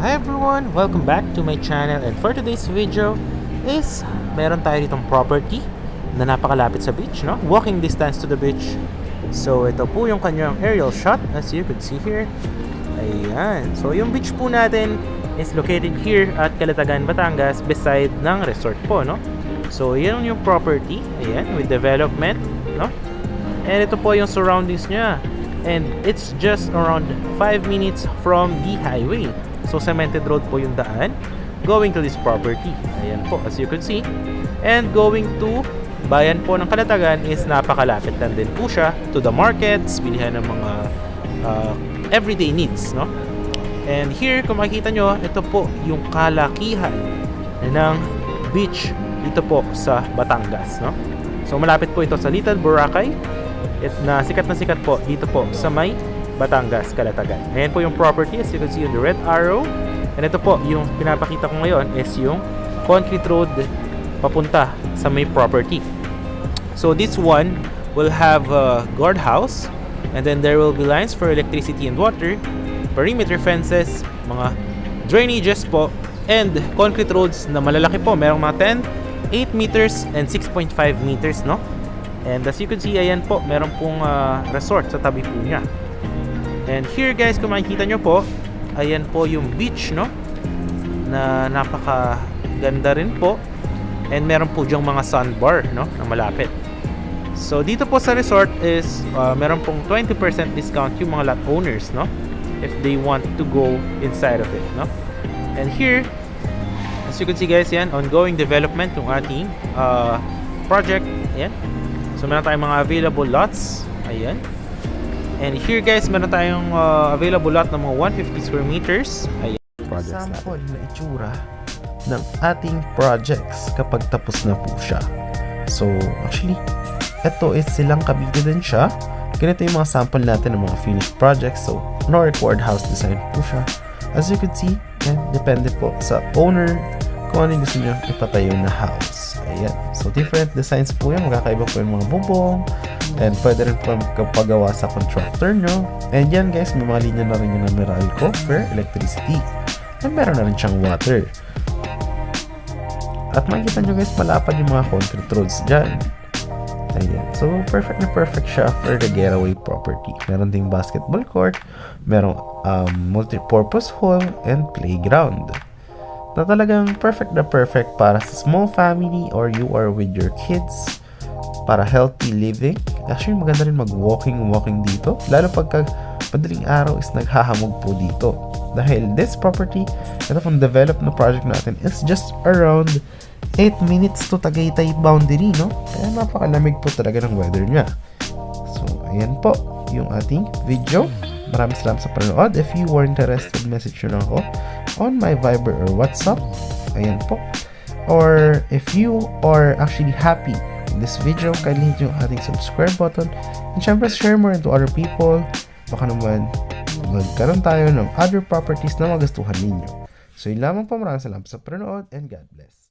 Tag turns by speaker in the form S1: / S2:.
S1: Hi everyone! Welcome back to my channel, and for today's video is meron tayo ditong property na napakalapit sa beach, no? Walking distance to the beach. So ito po yung kanyang aerial shot, as you can see here. Ayan. So yung beach po natin is located here at Calatagan, Batangas, beside ng resort po, no? So yan yung property, ayan, with development, no? And ito po yung surroundings niya. And it's just around 5 minutes from the highway. So cemented road po yung daan going to this property. Ayan po, as you can see. And going to bayan po ng Calatagan is napakalapit lang din po siya to the markets, bilihan ng mga everyday needs, no? And here, kung makikita nyo, ito po yung kalakihan ng beach dito po sa Batangas, no? So malapit po ito sa Little Boracay. Na sikat po dito po sa may Batangas, Calatagan. Ayan po yung property, as you can see on the red arrow. And ito po, yung pinapakita ko ngayon is yung concrete road papunta sa may property. So this one will have a guardhouse, and then there will be lines for electricity and water, perimeter fences, mga drainages po, and concrete roads na malalaki po. Merong mga 10, 8 meters, and 6.5 meters, no? And as you can see, ayan po, meron pong resort sa tabi po niya. And here guys, kung makikita nyo po, ayan po yung beach, no? Na napakaganda rin po. And meron po dyang mga sandbar, no? Na malapit. So dito po sa resort is meron pong 20% discount yung mga lot owners, no? If they want to go inside of it, no? And here, as you can see guys, yan, ongoing development yung ating project. Ayan. So meron tayong mga available lots. Ayan. And here guys, meron tayong available lot ng mga 150 square meters. Ayan. Sample na itsura ng ating projects kapag tapos na po siya. So actually, ito is silang Cavite din siya. Ganito yung mga sample natin ng mga finished projects. So no required house design po siya. As you can see, yan, depende po sa owner kung ano yung gusto nyo ipatayo na house. Ayan. So, different designs po yan. Magkakaiba po yung mga bubong. And pwede rin po kapagawa sa contractor nyo. And yan guys, may mga linya na rin yung Meralco for electricity. And meron na rin siyang water. At makikita nyo guys, malapad yung mga concrete roads dyan. Ayan. So, perfect na perfect siya for the getaway property. Meron ding basketball court. Merong multi-purpose hall and playground. Na talagang perfect na perfect para sa small family or you are with your kids para healthy living. Actually, maganda rin mag-walking dito. Lalo pagka madaling araw is naghahamog po dito. Dahil this property, ito pong develop na project natin, is just around 8 minutes to Tagaytay boundary, no? Kaya napakalamig po talaga ng weather niya. So, ayan po yung ating video. Maraming salamat sa panonood. If you were interested, message nyo lang ako on my Viber or WhatsApp. Ayan po. Or if you are actually happy in this video, kindly hit yung ating subscribe button. And syempre, share more into other people. Baka naman magkaroon tayo ng other properties na magustuhan ninyo. So yun lamang po. Maraming salamat sa panonood and God bless.